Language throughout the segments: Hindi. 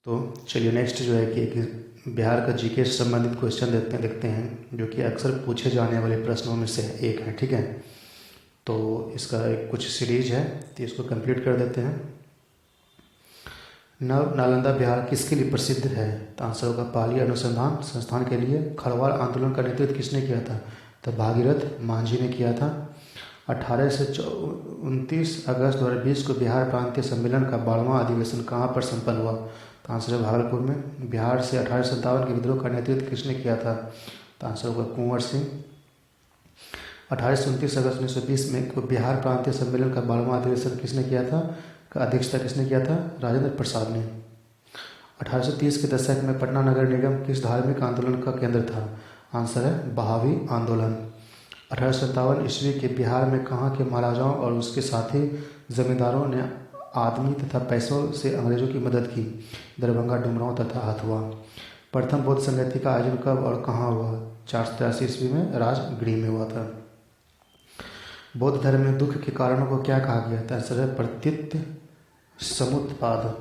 तो चलिए नेक्स्ट जो है कि एक बिहार का जीके से संबंधित क्वेश्चन देखते हैं जो कि अक्सर पूछे जाने वाले प्रश्नों में से एक है। ठीक है, तो इसका एक कुछ सीरीज है तो इसको कंप्लीट कर देते हैं। नालंदा बिहार किसके लिए प्रसिद्ध है? तो आंसर होगा पाली अनुसंधान संस्थान के लिए। खरवाल आंदोलन का नेतृत्व किसने किया था? तो भागीरथ मांझी ने किया था। 18 से 29 अगस्त 2020 को बिहार प्रांतीय सम्मेलन का 12वां अधिवेशन कहाँ पर संपन्न हुआ? तो आंसर है भागलपुर में। बिहार से 1857 के विद्रोह का नेतृत्व किसने किया था? तो आंसर होगा कुंवर सिंह। 18 से 29 अगस्त 1920 में बिहार प्रांतीय सम्मेलन का 12वां अधिवेशन किसने किया था? का अध्यक्षता किसने किया था? राजेंद्र प्रसाद ने। 1830 के दशक में पटना नगर निगम किस धार्मिक आंदोलन का केंद्र था? आंसर है बहावी आंदोलन। 1857 ईस्वी के बिहार में कहाँ के महाराजाओं और उसके साथी जमींदारों ने आदमी तथा पैसों से अंग्रेजों की मदद की? दरभंगा, डुमरांव तथा हथुआ। प्रथम बौद्ध संगति का आयोजन कब और कहाँ हुआ? 483 ईस्वी में राजगृह में हुआ था। बौद्ध धर्म में दुख के कारणों को क्या कहा गया था? आंसर है प्रतीत समुत्पाद।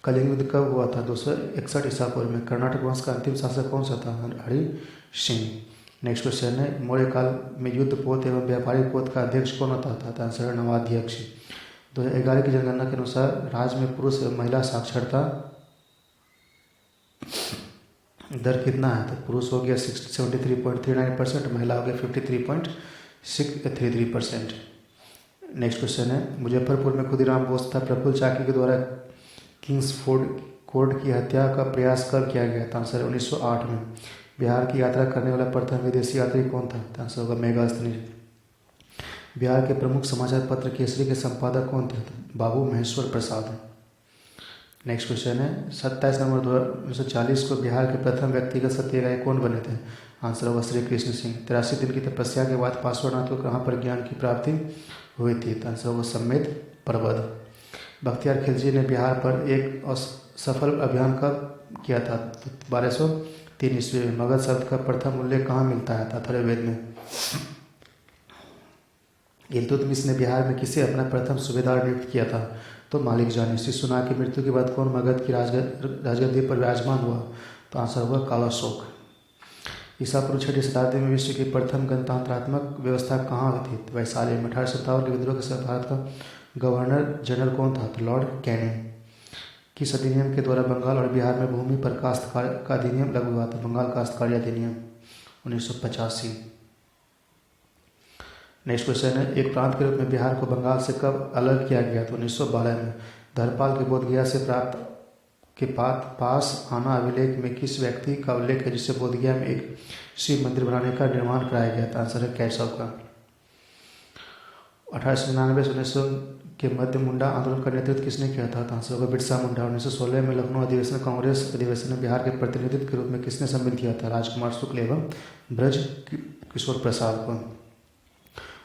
कलिंग युद्ध कब हुआ था? 261 ईसा पूर्व में। कर्नाटक वंश का अंतिम शासक कौन सा था? हरि सिंह। नेक्स्ट क्वेश्चन है मौर्य काल में युद्ध पोत एवं व्यापारिक पोत का अध्यक्ष कौन होता था? तो आंसर है नवाध्यक्ष। 2011 की जनगणना के अनुसार राज्य में पुरुष एवं महिला साक्षरता दर कितना है? तो पुरुष हो गया 73.39%, महिला हो गया 53.633%। नेक्स्ट क्वेश्चन है मुजफ्फरपुर में खुदीराम बोस तथा प्रफुल्ल चाकी के द्वारा किंग्सफोर्ड कोड की हत्या का प्रयास कब किया गया था? आंसर है 1908 में। बिहार की यात्रा करने वाला प्रथम विदेशी यात्री कौन था? तो आंसर होगा मेगास्थनीज। बिहार के प्रमुख समाचार पत्र केसरी के संपादक कौन थे? तो बाबू महेश्वर प्रसाद। नेक्स्ट क्वेश्चन है 27 नवंबर 1940 को बिहार के प्रथम व्यक्तिगत सत्याग्रही कौन बने थे? आंसर होगा श्री कृष्ण सिंह। 83 दिन की तपस्या के बाद पार्श्वनाथ को कहाँ पर ज्ञान की प्राप्ति हुई थी? तो आंसर होगा समेत पर्वत। बख्तियार खिलजी ने बिहार पर एक सफल अभियान कब किया था? तो 1203 ईस्वी में। मगध शब्द का प्रथम उल्लेख कहाँ मिलता है? अथर्ववेद में। इल्तुतमिश ने बिहार में किसे अपना प्रथम सूबेदार नियुक्त किया था? तो मालिक जानी। शिशुनाग की मृत्यु के बाद कौन मगध की राजगद्दी पर विराजमान हुआ? तो आंसर होगा कालाशोक। ईसा पूर्व 6वीं शताब्दी में विश्व की प्रथम गणतंत्रात्मक व्यवस्था कहाँ हुई थी? तो वैशाली में। 1857 के विद्रोह के समय भारत का गवर्नर जनरल कौन था? तो लॉर्ड कैनिंग। किस अधिनियम के द्वारा बंगाल और बिहार में भूमि पर काश्तकार का अधिनियम लागू हुआ था? बंगाल काश्तकारी अधिनियम 1985। नेक्स्ट क्वेश्चन है एक प्रांत के रूप में बिहार को बंगाल से कब अलग किया गया? तो 1912 में। धर्मपाल के बोधगया से प्राप्त के पास आना अभिलेख में किस व्यक्ति का उल्लेख है जिससे बोधगया में एक शिव मंदिर बनाने का निर्माण कराया गया था? आंसर है केशव का। 1899 से 1900 के मध्य मुंडा आंदोलन का नेतृत्व किसने किया था? तो आंसर होगा बिरसा मुंडा। 1916 में लखनऊ अधिवेशन कांग्रेस अधिवेशन में बिहार के प्रतिनिधित्व के रूप में किसने सम्मिलित किया था? राजकुमार शुक्ल एवं ब्रज किशोर प्रसाद को।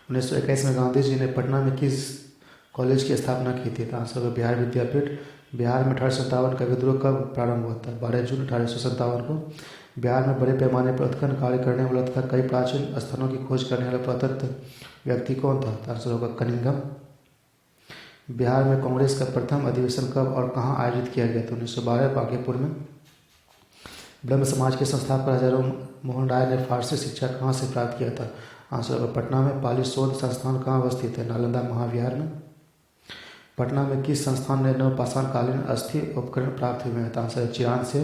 1921 में गांधी जी ने पटना में किस कॉलेज की स्थापना की थी? तो आंसर होगा बिहार विद्यापीठ। बिहार में 1857 का विद्रोह कब प्रारंभ हुआ था? 12 जून 1857 को। बिहार में बड़े पैमाने पर उत्खनन कार्य करने वाला तथा कई प्राचीन स्थलों की खोज करने वाला पुरातत्व व्यक्ति कौन था? तो आंसर होगा कनिंघम। बिहार में कांग्रेस का प्रथम अधिवेशन कब और कहाँ आयोजित किया गया था? 1912 बांकीपुर में। ब्रह्म समाज के संस्थापक राजा मोहन राय ने फारसी शिक्षा कहाँ से प्राप्त किया था? आंसर होगा पटना में। पाली शोध संस्थान कहाँ अवस्थित है? नालंदा महाविहार में। पटना में किस संस्थान ने नवपाषाण कालीन अस्थि उपकरण प्राप्त हुए हैं? तो आंसर है चिरान से।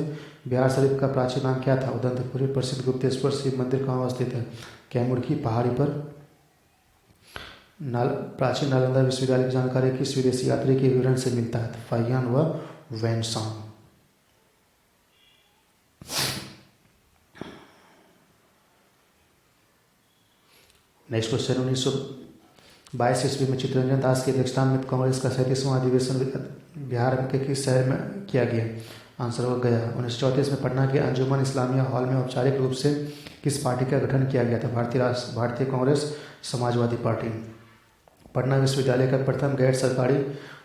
बिहार शरीफ का प्राचीन नाम क्या था? उदंतपुरी। प्रसिद्ध गुप्तेश्वर शिव मंदिर कहाँ अवस्थित है? कैमूर की पहाड़ी पर। प्राचीन नालंदा विश्वविद्यालय की जानकारी किस विदेशी यात्री के विवरण से मिलता है? फाहियान व वैनसांग। नेक्स्ट क्वेश्चन 1922 ईस्वी में चित्तरंजन दास की अध्यक्षता में कांग्रेस का 37वां अधिवेशन बिहार के किस शहर में किया गया? आंसर हो गया। 1934 में पटना के अंजुमन इस्लामिया हॉल में औपचारिक रूप से किस पार्टी का गठन किया गया था? भारतीय कांग्रेस समाजवादी पार्टी। पटना विश्वविद्यालय का प्रथम गैर सरकारी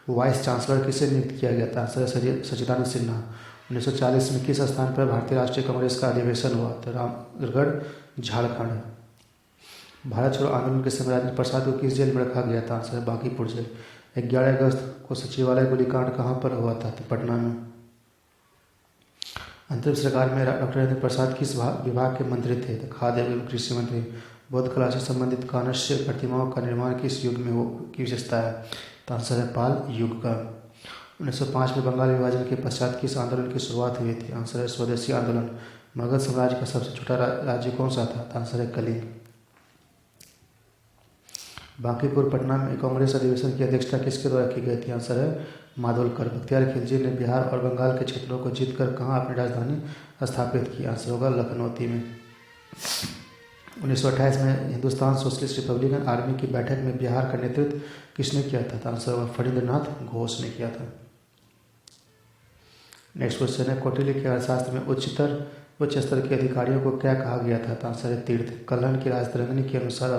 वाइस चांसलर किसे नियुक्त किया गया था? आंसर सच्चिदानंद सिन्हा। 1940 में किस स्थान पर भारतीय राष्ट्रीय कांग्रेस का अधिवेशन हुआ? तो रामगढ़, झारखंड। भारत छोड़ो आंदोलन के समय राजेंद्र प्रसाद को किस जेल में रखा गया था? आंसर है बांकीपुर जेल। 11 अगस्त को सचिवालय गोलीकांड कहाँ पर हुआ था? तो पटना में। अंतरिम सरकार में डॉक्टर राजेंद्र प्रसाद किस विभाग के मंत्री थे? तो खाद्य एवं कृषि मंत्री। बौद्ध कला से संबंधित कांस्य प्रतिमाओं का निर्माण किस युग में हो की विशेषता है? तो आंसर है पाल युग का। 1905 में बंगाल विभाजन के पश्चात किस आंदोलन की शुरुआत हुई थी? आंसर है स्वदेशी आंदोलन। मगध साम्राज्य का सबसे छोटा राज्य कौन सा था? तो आंसर है कलिंग। बांकीपुर पटना में कांग्रेस अधिवेशन की अध्यक्षता किसके द्वारा की गई थी? आंसर है माधोलकर। बख्तियार खिलजी ने बिहार और बंगाल के क्षेत्रों को जीतकर कहाँ अपनी राजधानी स्थापित की? आंसर होगा लखनऊ में। 1928 में हिंदुस्तान सोशलिस्ट रिपब्लिकन आर्मी की बैठक में बिहार का नेतृत्व किसने किया था? तो आंसर होगा फणींद्रनाथ घोष ने किया था। नेक्स्ट क्वेश्चन है, कौटिल्य के अर्थशास्त्र में उच्च स्तर के अधिकारियों को क्या कहा गया था? तो आंसर है तीर्थ। कल्हण की राजतरंगिणी के अनुसार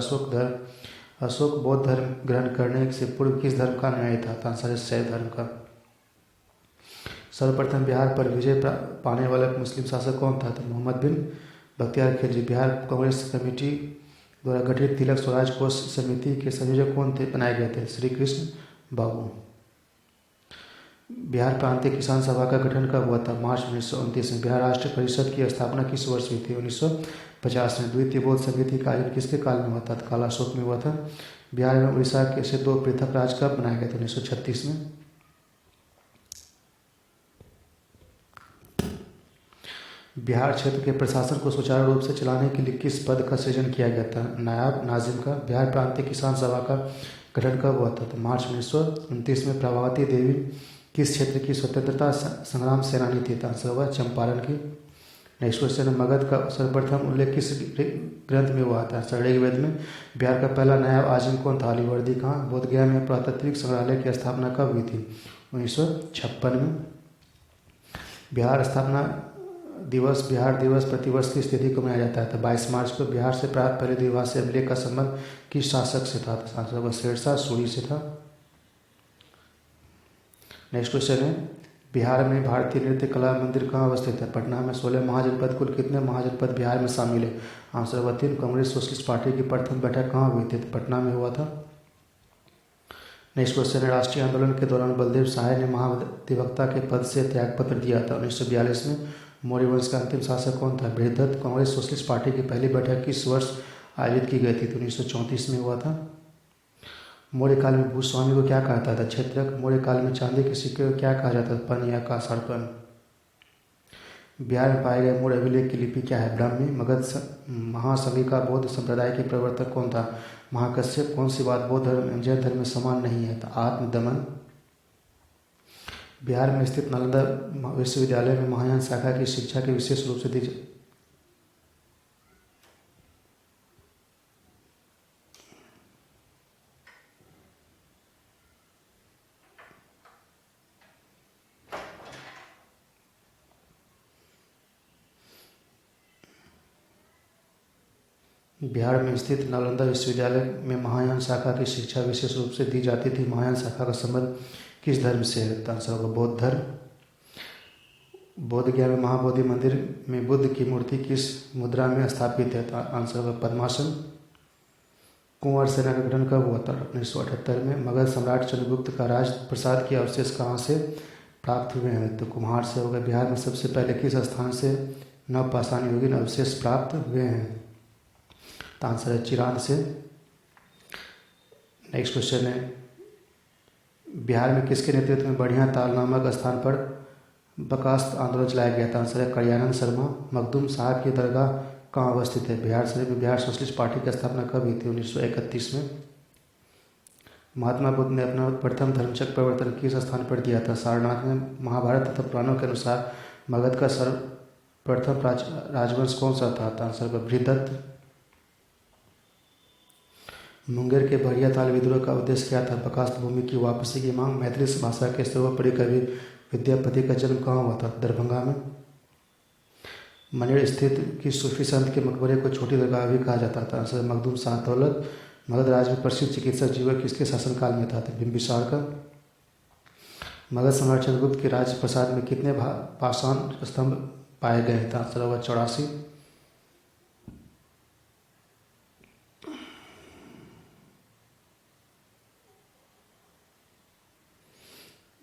अशोक बौद्ध धर्म ग्रहण करने से पूर्व किस धर्म का अनुयायी था? तो आंसर है शैव धर्म का। सर्वप्रथम बिहार पर विजय पाने वाला मुस्लिम शासक कौन था? तो मोहम्मद बिन बख्तियार खिलजी। बिहार कांग्रेस कमेटी द्वारा गठित तिलक स्वराज कोष समिति के संयोजक कौन थे बनाए गए थे? श्री कृष्ण बाबू। बिहार प्रांतीय किसान सभा का गठन कब हुआ था? मार्च 1929 में। बिहार राष्ट्र परिषद की स्थापना किस वर्ष हुई थी? 1950 में। द्वितीय बौद्ध समिति का आयोजन किसके काल में हुआ था? काला अशोक में हुआ था। बिहार एवं उड़ीसा के से दो पृथक राज्य कब बनाए गए थे? 1936 में। बिहार क्षेत्र के प्रशासन को सुचारू रूप से चलाने के लिए किस पद का सृजन किया गया था? नायब नाजिम का। बिहार प्रांतीय किसान सभा का गठन कब हुआ था? तो मार्च 1929 में। प्रभावती देवी किस क्षेत्र की स्वतंत्रता संग्राम सेनानी थी? आंसर होगा चंपारण की। नेक्स्ट क्वेश्चन है, मगध का सर्वप्रथम उल्लेख किस ग्रंथ में हुआ था? ऋग्वेद में। बिहार का पहला नायब आजिम कौन था? अलीवर्दी खां। बोधगया में पुरातात्विक संग्रहालय की स्थापना कब हुई थी? 1956 में। बिहार स्थापना दिवस बिहार दिवस प्रतिवर्ष की तिथि को मनाया जाता है? तो 22 मार्च को। बिहार से प्राप्त पहले द्विभाषी अभिलेख का संबंध किस शासक से था? आंसर होगा शेरशाह सूरी से था। नेक्स्ट क्वेश्चन है, बिहार में भारतीय नृत्य कला मंदिर कहाँ अवस्थित है? पटना में। 16 महाजनपद। कुल कितने महाजनपद बिहार में शामिल है? आंसर होगा 3। कांग्रेस सोशलिस्ट पार्टी की प्रथम बैठक कहाँ हुई थी? पटना में हुआ था। नेक्स्ट क्वेश्चन है, राष्ट्रीय आंदोलन के दौरान बलदेव सहाय ने महाधिवक्ता के पद से त्यागपत्र दिया था 1942 में। मौर्य वंश का अंतिम शासक कौन था? बृहदत्त। कांग्रेस सोशलिस्ट पार्टी की पहली बैठक किस वर्ष आयोजित की गई थी? तो 1934 में हुआ था। मौर्य काल में भूस्वामी को क्या कहता था? क्षेत्रक। मौर्य काल में चांदी के सिक्के को क्या कहा जाता था? पन या कासारपन। बिहार में पाए गए मौर्य अभिलेख की लिपि क्या है? ब्राह्मी। मगध महासंघिका बौद्ध संप्रदाय के प्रवर्तक कौन था? महाकश्यप। कौन सी बात बौद्ध धर्म एवं जैन धर्म में समान नहीं है? तो आत्मदमन। बिहार में स्थित नालंदा विश्वविद्यालय में महायान शाखा की शिक्षा की विशेष रूप से दी बिहार में स्थित नालंदा विश्वविद्यालय में महायान शाखा की शिक्षा विशेष रूप से दी जाती थी। महायान शाखा का संबंध किस धर्म से है? आंसर होगा बौद्ध धर्म। बोधगया में महाबोधि मंदिर में बुद्ध की मूर्ति किस मुद्रा में स्थापित है? आंसर होगा पद्मासन। कुंवर सेना का गठन कब हुआ था? 1978 में। मगध सम्राट चंद्रगुप्त का राज प्रसाद के अवशेष कहाँ से प्राप्त हुए हैं? तो कुम्हार से होगा। बिहार में सबसे पहले किस स्थान से नवपाषाण युगीन अवशेष प्राप्त हुए हैं? तो आंसर है चिरांद से। नेक्स्ट क्वेश्चन है, बिहार में किसके नेतृत्व में बढ़िया ताल नामक स्थान पर बर्खास्त आंदोलन चलाया गया था? आंसर है कल्याणन शर्मा। मखदूम साहब की दरगाह कहाँ अवस्थित है? बिहार शरीफ में। बिहार सोशलिस्ट पार्टी की स्थापना कब हुई थी? 1931 में। महात्मा बुद्ध ने अपना प्रथम धर्मचक्र प्रवर्तन किस स्थान पर दिया था? सारनाथ में। महाभारत तथा पुराणों के अनुसार मगध का सर्वप्रथम राजवंश कौन सा था? आंसर होगा बृहदत्त। मुंगेर के बढ़िया ताल विद्रोह का उद्देश्य क्या था? बर्खास्त भूमि की वापसी की मांग। मैथिली भाषा के सर्वोपरि कवि विद्यापति का जन्म कहाँ हुआ था? दरभंगा में। मनेर स्थित किस सूफी संत के मकबरे को छोटी दरगाह भी कहा जाता था? आंसर मखदूम शाह दौलत। मगध राज्य में प्रसिद्ध चिकित्सक जीवक किसके शासनकाल में था? बिंबिसार का। मगध सम्राट चंद्रगुप्त के राज्य प्रसाद में कितने पाषाण स्तंभ पाए गए थे? आंसर होगा 84।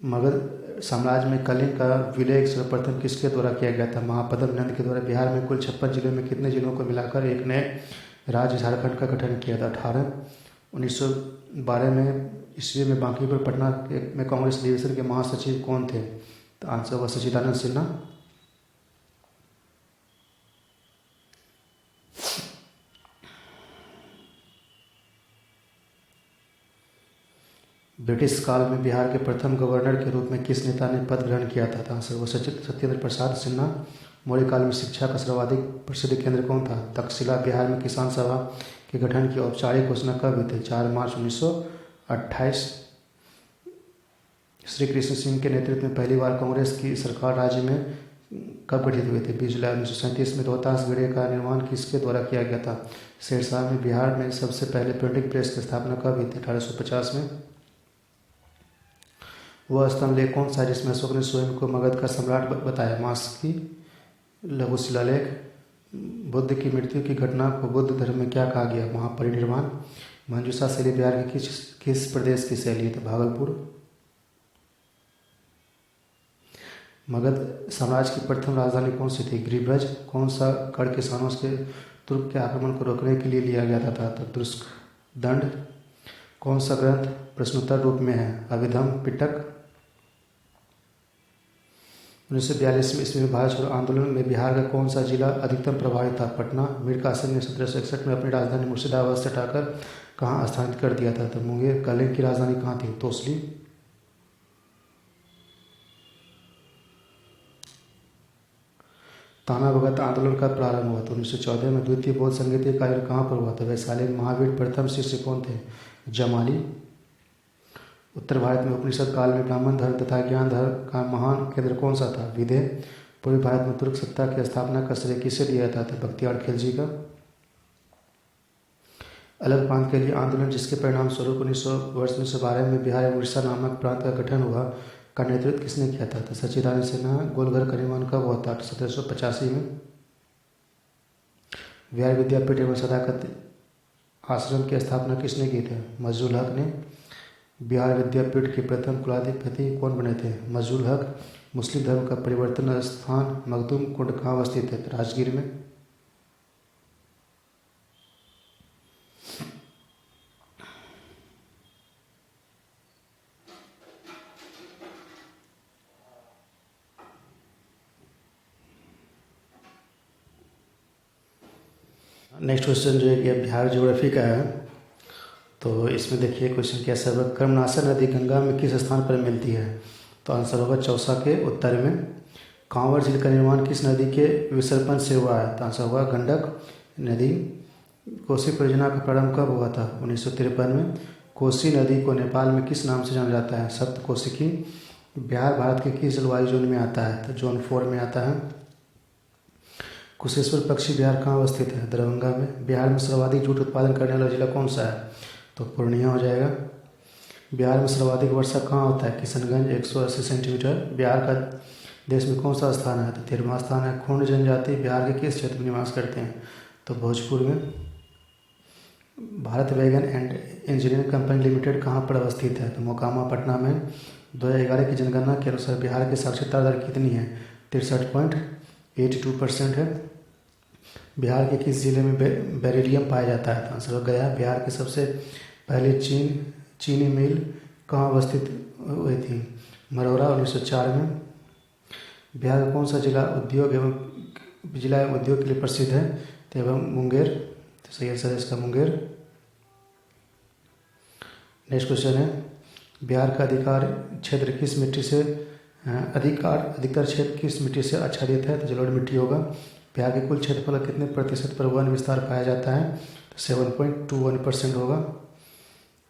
मगध साम्राज्य में कलिंग का विलय सर्वप्रथम किसके द्वारा किया गया था? महापद्म नंद के द्वारा। बिहार में कुल 56 जिलों में कितने जिलों को मिलाकर एक नए राज्य झारखंड का गठन किया था? 1912 में ईस्वी में बांकीपुर पटना में कांग्रेस अधिवेशन के महासचिव कौन थे? तो आंसर हुआ सच्चिदानंद सिन्हा। ब्रिटिश काल में बिहार के प्रथम गवर्नर के रूप में किस नेता ने पद ग्रहण किया था? आंसर वो सत्येंद्र प्रसाद सिन्हा। मौर्य काल में शिक्षा का सर्वाधिक प्रसिद्ध केंद्र कौन था? तक्षशिला। बिहार में किसान सभा के गठन की औपचारिक घोषणा कब हुई थी? 4 मार्च 1928। श्री कृष्ण सिंह के नेतृत्व में पहली बार कांग्रेस की सरकार राज्य में कब गठित हुई थी? 20 जुलाई 1937 में। रोहतास बेड़े का निर्माण किसके द्वारा किया गया था? शेरशाह में। बिहार में सबसे पहले प्रिंटिंग प्रेस की स्थापना कब हुई थी? 1850 में। वह स्तंभ लेख कौन सा है जिसमें अशोक ने स्वयं को मगध का सम्राट बताया? मास्की। लघु शिलालेख। बुद्ध की मृत्यु की घटना को बुद्ध धर्म में क्या कहा गया? महापरिनिर्वाण। मंजूषा शैली बिहार के किस प्रदेश की शैली है? तो भागलपुर। मगध साम्राज्य की प्रथम राजधानी कौन सी थी? गिरिब्रज। कौन सा कर किसानों के तुर्क के आक्रमण को रोकने के लिए लिया गया था? तो तुर्क दंड। कौन सा ग्रंथ प्रश्नोत्तर रूप में है? अभिधम पिटक। 1942 में ईस्वी में भारत छोड़ो आंदोलन में बिहार का कौन सा जिला अधिकतम प्रभावित था? पटना। मीर कासिम ने 1761 में अपनी राजधानी मुर्शिदाबाद से हटाकर कहाँ स्थानांतरित कर दिया था? तो मुंगेर। कलिंग की राजधानी कहाँ थी? तोसली। ताना भगत आंदोलन का प्रारंभ हुआ? तो 1914 में। द्वितीय बौद्ध संगीतीय कार्य कहाँ पर हुआ था? वैशाली। महावीर प्रथम शिष्य कौन थे? जमाली। उत्तर भारत में उपनिषद काल में ब्राह्मण धर्म तथा ज्ञान धर्म का महान केंद्र कौन सा था? विदेह। पूर्वी भारत में तुर्क सत्ता की स्थापना का श्रेय किसे दिया जाता था? बख्तियार खिलजी का। अलग प्रांत के लिए आंदोलन जिसके परिणाम स्वरूप 1912 में बिहार एवं उड़ीसा नामक प्रांत का गठन हुआ का नेतृत्व किसने किया था? तो सच्चिदानंद सिन्हा। गोलघर का निर्माण कब हुआ था? 1785 में। बिहार विद्यापीठ एवं सदाकत आश्रम की स्थापना किसने की थी? मजरुल हक ने। बिहार विद्यापीठ के प्रथम कुलाधिपति कौन बने थे? मजरुल हक। मुस्लिम धर्म का परिवर्तन स्थान मखदूम कुंड कहाँ अवस्थित है? राजगीर में। नेक्स्ट क्वेश्चन जो है कि बिहार ज्योग्राफी का है, तो इसमें देखिए क्वेश्चन कैसा है। कर्मनाशा नदी गंगा में किस स्थान पर मिलती है? तो आंसर होगा चौसा के उत्तर में। कांवर झील का निर्माण किस नदी के विसर्पण से हुआ है? तो आंसर होगा गंडक नदी। कोसी परियोजना का प्रारंभ कब हुआ था? 1953 में। कोसी नदी को नेपाल में किस नाम से जाना जाता है? सप्तकोशिकी। बिहार भारत के किस जलवायु जोन में आता है? तो जोन 4 में आता है। कुशेश्वर पक्षी विहार कहाँ अवस्थित है? दरभंगा में। बिहार में सर्वाधिक जूट उत्पादन करने वाला जिला कौन सा है? तो पूर्णिया हो जाएगा। बिहार में सर्वाधिक वर्षा कहाँ होता है? किशनगंज 180 सेंटीमीटर। बिहार का देश में कौन सा स्थान है? तो 13वां स्थान है। खूंड जनजाति बिहार के किस क्षेत्र में निवास करते हैं? तो भोजपुर में। Bharat wagon and engineering company limited कहाँ पर अवस्थित है? तो मोकामा पटना में। 2011 की जनगणना के अनुसार बिहार की साक्षरता दर कितनी है? 63.82% है। बिहार के किस जिले में बेरिलियम पाया जाता है? तो आंसर गया। बिहार के सबसे पहले चीनी मिल कहाँ अवस्थित हुई थी? मरौरा 1904 में। बिहार का कौन सा जिला उद्योग एवं उद्योग के लिए प्रसिद्ध है? तो एवं मुंगेर। तो सही आंसर है इसका मुंगेर। नेक्स्ट क्वेश्चन है बिहार का अधिकतर क्षेत्र किस मिट्टी से आच्छादित है? तो जलोढ़ मिट्टी होगा। बिहार के कुल क्षेत्रफल कितने प्रतिशत पर वन विस्तार पाया जाता है? तो 7.21% होगा।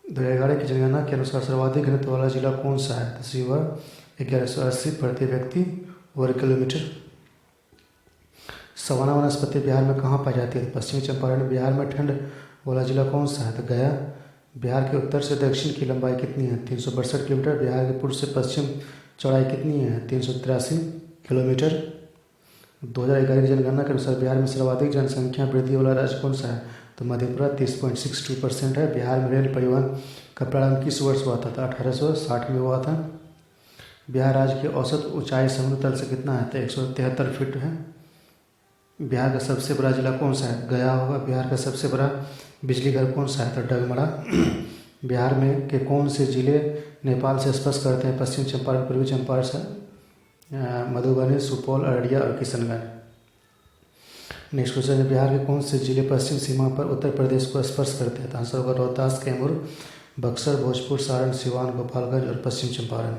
2011 की जनगणना के अनुसार सर्वाधिक घनत्व वाला जिला कौन सा है? तो शिवहर 1180 प्रति व्यक्ति वर्ग किलोमीटर। सवाना वनस्पति बिहार में कहाँ पाई जाती है? पश्चिमी चंपारण। बिहार में ठंड वाला जिला कौन सा है? तो गया। बिहार के उत्तर से दक्षिण की लंबाई कितनी है? 362 किलोमीटर। बिहार के पूर्व से पश्चिम चौड़ाई कितनी है? 383 किलोमीटर। 2011 की जनगणना के अनुसार बिहार में सर्वाधिक जनसंख्या वृद्धि वाला राज्य कौन सा है? तो मधेपुरा 30.62% है। बिहार में रेल परिवहन का प्रारंभ किस वर्ष हुआ था? 1860 में हुआ था। बिहार राज्य की औसत ऊंचाई समुद्र तल से कितना है? तो 173 फीट है। बिहार का सबसे बड़ा जिला कौन सा है? गया होगा। बिहार का सबसे बड़ा बिजली घर कौन सा है? तो डगमरा। बिहार में के कौन से जिले नेपाल से स्पर्श करते हैं? पश्चिम चंपारण, पूर्वी चंपारण, मधुबनी, सुपौल, अररिया और किशनगंज। नेक्स्ट क्वेश्चन है, बिहार के कौन से जिले पश्चिम सीमा पर उत्तर प्रदेश को स्पर्श करते हैं? तो आंसर होगा रोहतास, कैमूर, बक्सर, भोजपुर, सारण, सिवान, गोपालगंज और पश्चिम चंपारण।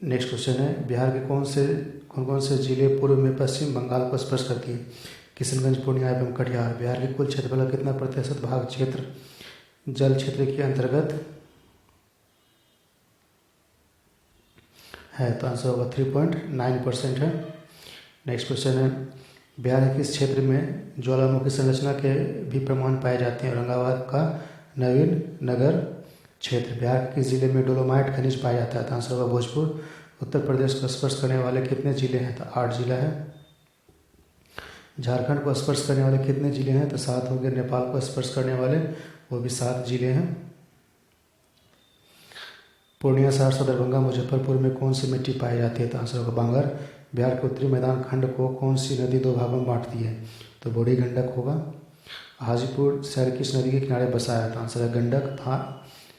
नेक्स्ट क्वेश्चन है, बिहार के कौन कौन से जिले पूर्व में पश्चिम बंगाल को स्पर्श करती है? किशनगंज, पूर्णिया एवं कटिहार। बिहार के कुल क्षेत्रफल का कितना प्रतिशत भाग क्षेत्र जल क्षेत्र के अंतर्गत है? तो आंसर होगा 3.9% है। नेक्स्ट क्वेश्चन है, बिहार के किस क्षेत्र में ज्वालामुखी संरचना के भी प्रमाण पाए जाते हैं? औरंगाबाद का नवीन नगर क्षेत्र। बिहार के किस जिले में डोलोमाइट खनिज पाया जाता है? तो आंसर होगा भोजपुर। उत्तर प्रदेश को स्पर्श करने वाले कितने जिले हैं? तो 8 जिला है। झारखंड को स्पर्श करने वाले कितने जिले हैं? तो 7 हो गए। नेपाल को स्पर्श करने वाले वो भी 7 जिले हैं। पूर्णिया, सहरसा, दरभंगा, मुजफ्फरपुर में कौन सी मिट्टी पाई जाती है? तो आंसर होगा बांगर। बिहार के उत्तरी मैदान खंड को कौन सी नदी 2 भागों में बांटती है? तो बूढ़ी गंडक होगा। हाजीपुर शहर किस नदी के किनारे बसा है? तो आंसर है गंडक।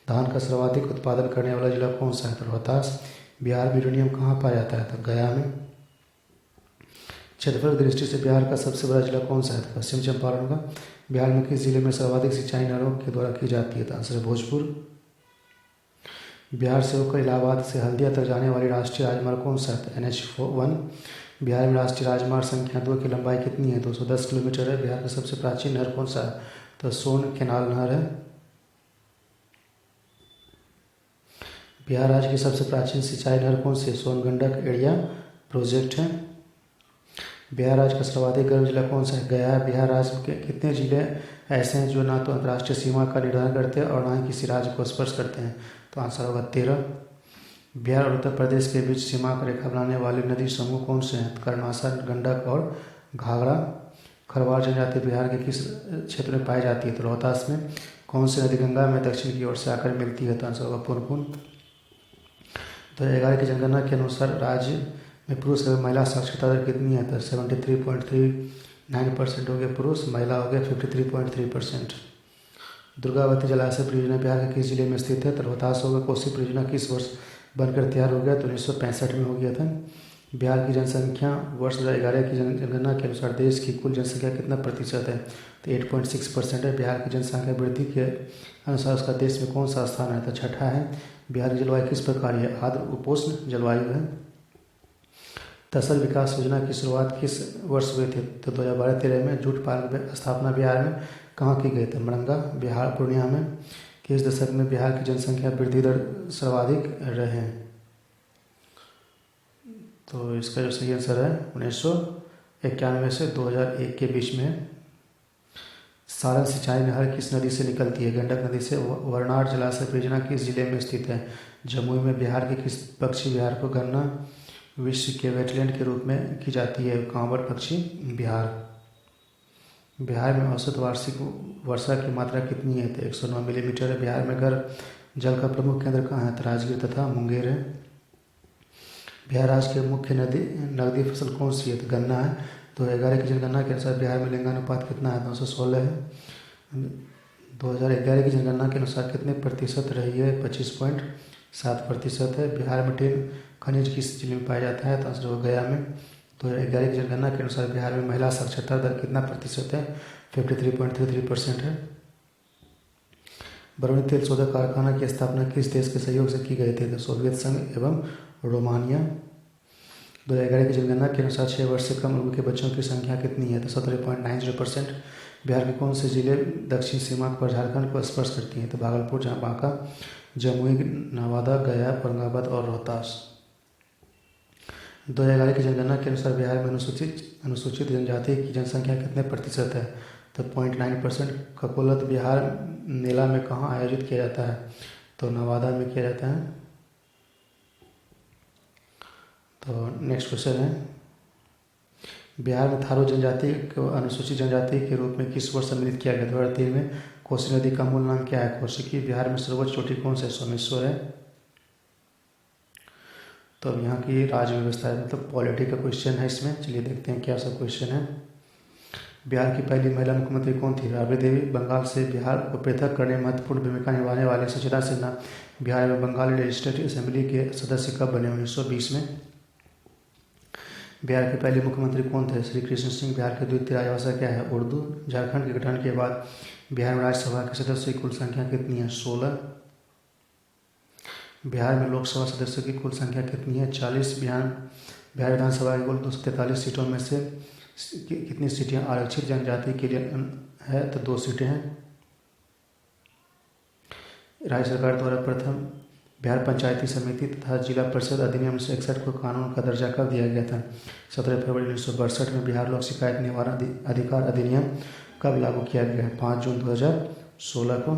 धान का सर्वाधिक उत्पादन करने वाला जिला कौन सा है? तो रोहतास। बिहार में यूरेनियम कहाँ पाया जाता है? तो गया में। क्षेत्रफल की दृष्टि से बिहार का सबसे बड़ा जिला कौन सा है? तो पश्चिम चंपारण का। बिहार में किस जिले में सर्वाधिक सिंचाई नहरों के द्वारा की जाती है? तो आंसर है भोजपुर। बिहार से होकर इलाहाबाद से हल्दिया तक जाने वाली राष्ट्रीय राजमार्ग कौन सा है? तो NH1। बिहार में राष्ट्रीय राजमार्ग संख्या 2 की लंबाई कितनी है? 210 किलोमीटर है। बिहार का सबसे प्राचीन नहर कौन सा है? तो सोन केनाल नहर है। बिहार राज्य की सबसे प्राचीन सिंचाई नहर कौन सी है? सोन गंडक एरिया प्रोजेक्ट है। बिहार राज्य का सर्वाधिक गर्म जिला कौन सा है? गया है। बिहार राज्य के कितने जिले ऐसे हैं जो ना तो अंतर्राष्ट्रीय सीमा का निर्धारण करते हैं और ना ही किसी राज्य को स्पर्श करते हैं? तो आंसर होगा 13। बिहार और उत्तर प्रदेश के बीच सीमा का रेखा बनाने वाले नदी समूह कौन से हैं? कर्णासा, गंडक और घाघरा। खरवार जनजाति बिहार के किस क्षेत्र में पाई जाती है? तो रोहतास में। कौन सी नदी गंगा में दक्षिण की ओर से आकर मिलती है? तो आंसर होगा पुनपुन। 2011 की जनगणना के अनुसार राज्य में पुरुष एवं महिला साक्षरता दर कितनी है? तो 73.39% हो गया पुरुष, महिला हो गया 53.3%। दुर्गावती जलाशय परियोजना बिहार के किस जिले में स्थित है? तो रोहतास होगा। कोसी परियोजना किस वर्ष बनकर तैयार हो गया? तो 1965 में हो गया था। बिहार की जनसंख्या वर्ष 2011 की जनगणना के अनुसार देश की कुल जनसंख्या कितना प्रतिशत है? तो 8.6% है। बिहार की जनसंख्या वृद्धि के अनुसार उसका देश में कौन सा स्थान है? तो 6ठा है। बिहार की जलवायु किस प्रकार है? आर्द्र उपोष्ण जलवायु है। तसल विकास योजना की शुरुआत किस वर्ष हुई थी? तो 2012-13 में। जूट पार्क की स्थापना बिहार में कहाँ की गई? तो मरंगा, बिहार, पूर्णिया में। किस दशक में बिहार की जनसंख्या वृद्धि दर सर्वाधिक रहे? तो इसका जो सही आंसर है 1991 से 2001 के बीच में। सारण सिंचाई नहर किस नदी से निकलती है? गंडक नदी से। वरनाड जलाशय परियोजना किस जिले में स्थित है? जमुई में। बिहार के किस पक्षी विहार को गणना विश्व के वेटलैंड के रूप में की जाती है? कांवड़ पक्षी विहार। बिहार में औसत वार्षिक वर्षा की मात्रा कितनी है? तो 109 मिलीमीटर है। बिहार में गर्म जल का प्रमुख केंद्र कहाँ है? तो राजगीर तथा मुंगेर है। बिहार राज्य की मुख्य नकदी फसल कौन सी है? तो गन्ना है। 2011 की जनगणना के अनुसार बिहार में लिंगानुपात कितना है? 216 है। 2011 की जनगणना के अनुसार कितने प्रतिशत रही है? 25.7% है। बिहार में टिन खनिज किस जिले में पाया जाता है? तो आंसर होगा गया में। 2011 की जनगणना के अनुसार बिहार में महिला साक्षरता दर कितना प्रतिशत है? 53.33% है। बरौनी तेल शोधक कारखाना की स्थापना किस देश के सहयोग से की गई थी? तो सोवियत संघ एवं रोमानिया। 2011 की जनगणना के अनुसार 6 वर्ष से कम उम्र के बच्चों की संख्या कितनी है? तो 17.90%। बिहार के कौन से जिले दक्षिण सीमा पर झारखंड को स्पर्श करती हैं? तो भागलपुर, बांका, जमुई, नवादा, गया, औरंगाबाद और रोहतास। 2011 की जनगणना के अनुसार बिहार में अनुसूचित जनजाति की जनसंख्या कितने प्रतिशत है? तो 0.9%। ककोलत बिहार मेला में कहाँ आयोजित किया जाता है? तो नवादा में किया जाता है। तो नेक्स्ट क्वेश्चन है, बिहार में थारू जनजाति को अनुसूचित जनजाति के रूप में किस वर्ष सम्मिलित किया गया? 2003 में। कोसी नदी का मूल नाम क्या है? कौशिकी। बिहार में सर्वोच्च चोटी कौन से? सोमेश्वर है। तो अब यहाँ की राज्य व्यवस्था है, मतलब पॉलिटी का क्वेश्चन है इसमें। चलिए देखते हैं क्या सब क्वेश्चन है। बिहार की पहली महिला मुख्यमंत्री कौन थी? राबड़ी देवी। बंगाल से बिहार को पृथक करने में महत्वपूर्ण भूमिका निभाने वाले सचिदा सिन्हा बिहार में बंगाल लेजिस्लेटिव असेंबली के सदस्य कब बने? 1920 में। बिहार के पहले मुख्यमंत्री कौन थे? श्री कृष्ण सिंह। बिहार की द्वितीय राजभाषा क्या है? उर्दू। झारखंड के गठन के बाद बिहार में राज्यसभा के सदस्यों की कुल संख्या कितनी है? 16। बिहार में लोकसभा सदस्यों की कुल संख्या कितनी है? 40। बिहार विधानसभा की कुल 243 सीटों में से कितनी सीटें आरक्षित जनजाति के लिए है? तो 2 सीटें हैं। राज्य सरकार द्वारा प्रथम बिहार पंचायती समिति तथा जिला परिषद अधिनियम 1961 को कानून का दर्जा कब दिया गया था? 17 फरवरी 1962 में। बिहार लोक शिकायत निवारण अधिकार अधिनियम कब लागू किया गया है? 5 जून 2016 को।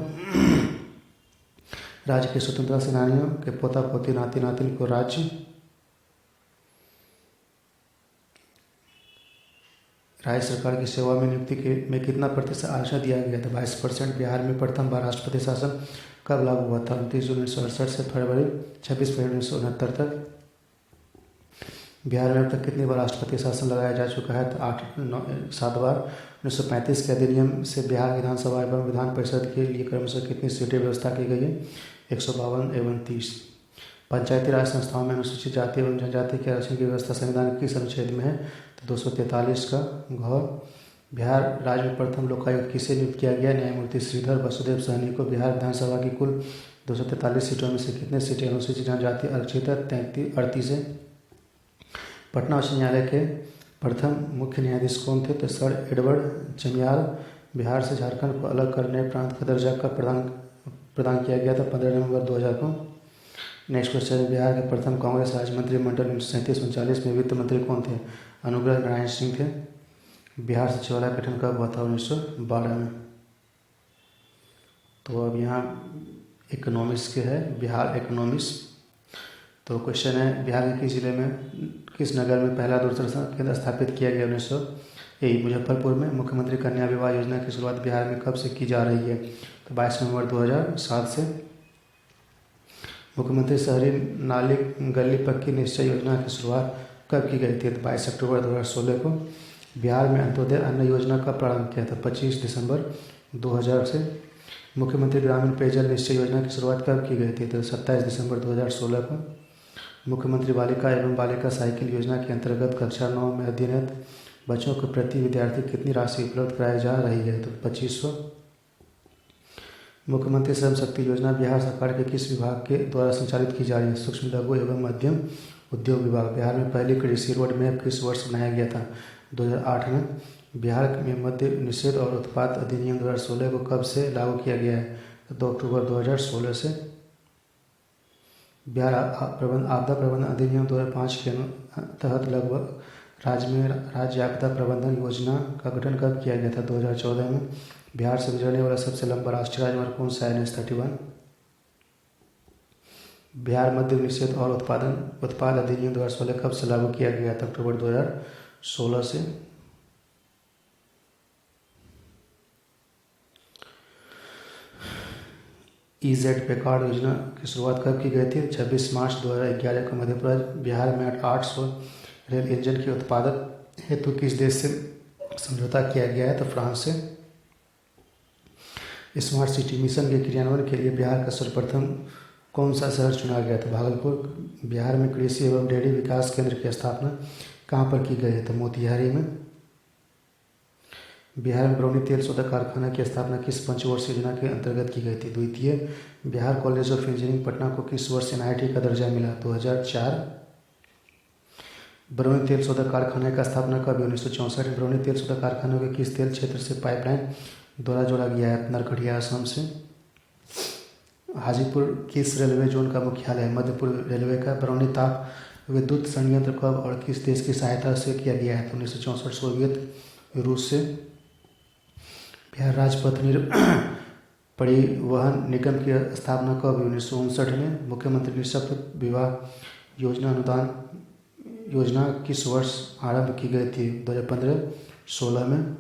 राज्य के स्वतंत्रता सेनानियों के पोता पोती नाती नातिन को राज्य सरकार की सेवा में नियुक्ति में कितना प्रतिशत आरक्षण दिया गया था? 22%। बिहार में प्रथम बार राष्ट्रपति शासन कब लागू हुआ था? 29 जून 1968 से 26 फरवरी 1969 तक। बिहार में अब तक कितनी बार राष्ट्रपति शासन लगाया जा चुका है? तो 7 बार। 1935 के अधिनियम से बिहार विधानसभा एवं विधान परिषद के लिए क्रमशः कितनी सीटें व्यवस्था की गई है? 152 एवं 30। पंचायती राज संस्थाओं में अनुसूचित जाति एवं जनजाति के आरक्षण की व्यवस्था संविधान के किस अनुच्छेद में है? तो 243 का घ। बिहार राज्य में प्रथम लोकायुक्त किसे नियुक्त किया गया? न्यायमूर्ति श्रीधर वसुदेव सहनी को। बिहार विधानसभा की कुल 243 सीटों में से कितने सीटें अनुसूचित जनजाति आरक्षित है? 38 है। पटना उच्च न्यायालय के प्रथम मुख्य न्यायाधीश कौन थे? तो सर एडवर्ड जम्याल। बिहार से झारखंड को अलग करने प्रांत का दर्जा कब प्रदान किया गया था? 15 नवंबर 2000 को। नेक्स्ट क्वेश्चन है, बिहार के प्रथम कांग्रेस राज्य मंत्रिमंडल 1937-39 में वित्त मंत्री कौन थे? अनुग्रह नारायण सिंह थे। बिहार सचिवालय का गठन कब हुआ था? 1912 में। तो अब यहाँ इकोनॉमिक्स के है, बिहार इकोनॉमिक्स। तो क्वेश्चन है, बिहार के किस जिले में किस नगर में पहला दूरदर्शन केंद्र स्थापित किया गया? 1901 मुजफ्फरपुर में। मुख्यमंत्री कन्या विवाह योजना की शुरुआत बिहार में कब से की जा रही है? तो 22 नवंबर 2007 से। मुख्यमंत्री शहरी नाली गली पक्की निश्चय योजना की शुरुआत कब की गई थी? तो 22 अक्टूबर 2016 को। बिहार में अंत्योदय अन्न योजना का प्रारंभ किया था? 25 दिसंबर 2000 से। मुख्यमंत्री ग्रामीण पेयजल निश्चय योजना की शुरुआत कब की गई थी? तो 27 दिसंबर 2016 को। मुख्यमंत्री बालिका एवं बालिका साइकिल योजना के अंतर्गत कक्षा 9 में अध्ययनरत बच्चों को प्रति विद्यार्थी कितनी राशि उपलब्ध कराई जा रही है? तो 2500। मुख्यमंत्री श्रम शक्ति योजना बिहार सरकार के किस विभाग के द्वारा संचालित की जा रही है? सूक्ष्म लघु एवं मध्यम उद्योग विभाग। बिहार में पहली कृषि रोड मैप किस वर्ष बनाया गया था? 2008 में। बिहार में मद्य निषेध और उत्पाद अधिनियम 2016 को कब से लागू किया गया है? 2 अक्टूबर 2016 से। बिहार आपदा प्रबंधन अधिनियम 2005 के तहत लगभग राज्य में राज्य आपदा प्रबंधन योजना का गठन कब किया गया था? 2014 में। बिहार से गुजरने वाला सबसे लंबा राष्ट्रीय राजमार्ग कौन सा है? NH-31। बिहार मद्य निषेध और उत्पाद अधिनियम 2016 कब से लागू किया गया था? अक्टूबर 2016 से। EZ पे कार्ड योजना की शुरुआत कब की गई थी? 26 मार्च 2011 को। मध्य प्रदेश बिहार में 800 रेल इंजन के उत्पादन हेतु किस देश से समझौता किया गया है? तो फ्रांस से। स्मार्ट सिटी मिशन के क्रियान्वयन के लिए बिहार का सर्वप्रथम कौन सा शहर चुना गया था? भागलपुर। बिहार में कृषि एवं डेयरी विकास केंद्र की स्थापना कहाँ पर की गई है? तो मोतिहारी में। बिहार में बरौनी तेल शोधक कारखाना की स्थापना किस पंचवर्षीय योजना के अंतर्गत की गई थी? द्वितीय। Bihar college of engineering Patna को किस वर्ष NIT का दर्जा मिला? 2004। बरौनी तेल शोधक कारखाने का स्थापना कब? 1964 में। बरौनी तेल शोधक कारखाने को किस तेल क्षेत्र से पाइपलाइन द्वारा जोड़ा गया है? नरकटिया असम से। हाजीपुर किस रेलवे जोन का मुख्यालय है? मध्यपुर रेलवे का। बरौनी ताप विद्युत संयंत्र कब और किस देश की सहायता से किया गया है? तो 1964 सोवियत रूस से। बिहार राजपथ परिवहन निगम की स्थापना कब? 1959 में। मुख्यमंत्री निःशक्त विवाह योजना अनुदान योजना किस वर्ष आरंभ की गई थी? 2015-16 में।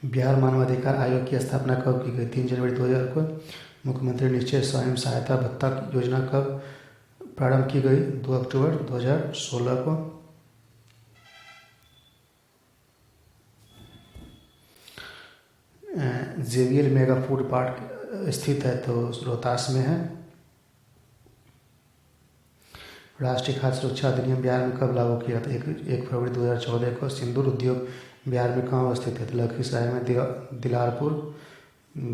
बिहार मानवाधिकार आयोग की स्थापना कब की गई? 3 जनवरी 2000 को। मुख्यमंत्री निश्चय स्वयं सहायता भत्ता योजना कब प्रारंभ की गई 2 अक्टूबर 2016 को। जेवीएल मेगा फूड पार्क स्थित है तो रोहतास में है। राष्ट्रीय खाद्य सुरक्षा अधिनियम बिहार में कब लागू किया था? 1 फरवरी 2014 को। सिंदूर उद्योग बिहार में कहाँ अवस्थित है? तो लखीसराय में।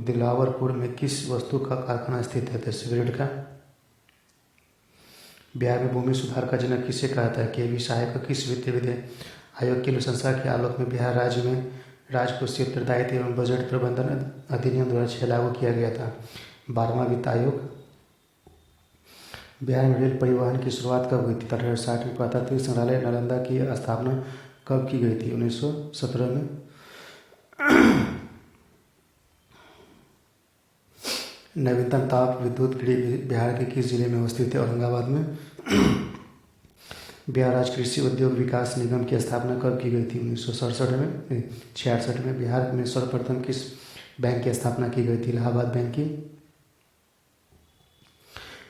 दिलावरपुर में किस वस्तु का कारखाना स्थित है? तो सिगरेट का। बिहार में भूमि सुधार का जनक किसे कहता है? के वी सहाय को। किस वित्तीय विधेयक आयोग की अनुशंसा के आलोक में बिहार राज्य में राजकोषीय उत्तरदायित्व एवं बजट प्रबंधन अधिनियम 2006 लागू किया गया था? 12वां वित्त आयोग। बिहार में रेल परिवहन की शुरुआत कब हुई थी? 1860 में। पुरातात्विक संग्रहालय नालंदा की स्थापना कब की गई थी? 1917 में। नवीनतम ताप विद्युत ग्रिड बिहार के किस जिले में अवस्थित है? औरंगाबाद में। बिहार राज्य कृषि उद्योग विकास निगम की स्थापना कब की गई थी? 1966 में। बिहार में सर्वप्रथम किस बैंक की स्थापना की गई थी? इलाहाबाद बैंक की।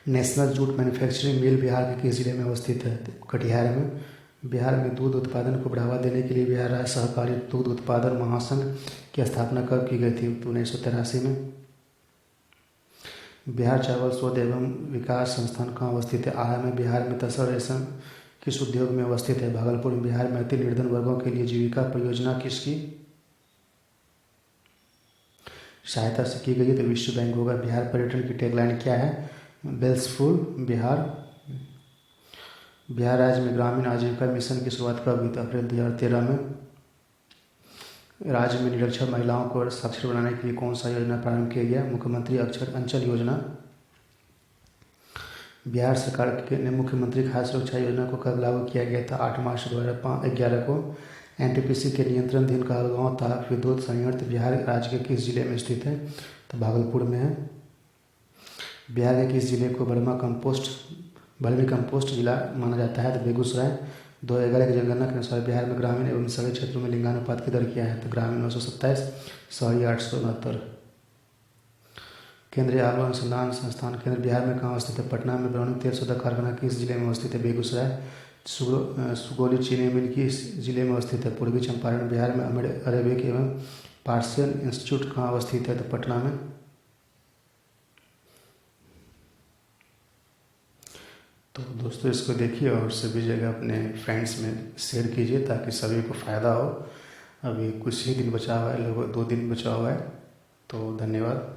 नेशनल जूट मैन्युफैक्चरिंग मिल बिहार के किस जिले में अवस्थित है? कटिहार में। बिहार में दूध उत्पादन को बढ़ावा देने के लिए बिहार राज्य सहकारी दूध उत्पादन महासंघ की स्थापना कब की गई थी? 1983 में। बिहार चावल शोध एवं विकास संस्थान कहाँ अवस्थित है? आरा में। बिहार में तसर रेशम किस उद्योग में अवस्थित है? भागलपुर में। बिहार में अति निर्धन वर्गों के लिए जीविका परियोजना किसकी सहायता से की गई है? तो विश्व बैंक होगा। बिहार पर्यटन की टैगलाइन क्या है? वेल्सफुल बिहार। बिहार राज्य में ग्रामीण आजीविका मिशन की शुरुआत कब हुई? अप्रैल 2013 में। राज्य में निरक्षर महिलाओं को साक्षर बनाने के लिए कौन सा योजना प्रारंभ किया गया? मुख्यमंत्री अक्षर अंचल योजना। बिहार सरकार ने मुख्यमंत्री खाद्य सुरक्षा योजना को कब लागू किया गया था? 8 मार्च 2011 को। एनटीपीसी के नियंत्रणाधीन कहलगांव ताप विद्युत संयंत्र बिहार राज्य के किस जिले में स्थित है? तो भागलपुर में है। बिहार के किस जिले को वर्मी कंपोस्ट जिला माना जाता है? तो बेगूसराय। 2011 की जनगणना के अनुसार बिहार में ग्रामीण एवं शहरी क्षेत्रों में लिंगानुपात की दर क्या है? तो ग्रामीण 927, शहरी 869। केंद्रीय आलू अनुसंधान संस्थान केंद्र बिहार में कहाँ स्थित है? पटना में। ब्राउनिंग तेल शोधक कारखाना किस जिले में अवस्थित है? बेगूसराय। सुगौली चीनी मिल किस जिले में अवस्थित है? पूर्वी चंपारण। बिहार में अरेबिक एवं पार्सियन इंस्टीट्यूट कहाँ अवस्थित है? तो पटना में। तो दोस्तों इसको देखिए और सभी जगह अपने फ्रेंड्स में शेयर कीजिए ताकि सभी को फ़ायदा हो। अभी कुछ ही दिन बचा हुआ है, लगभग 2 दिन बचा हुआ है। तो धन्यवाद।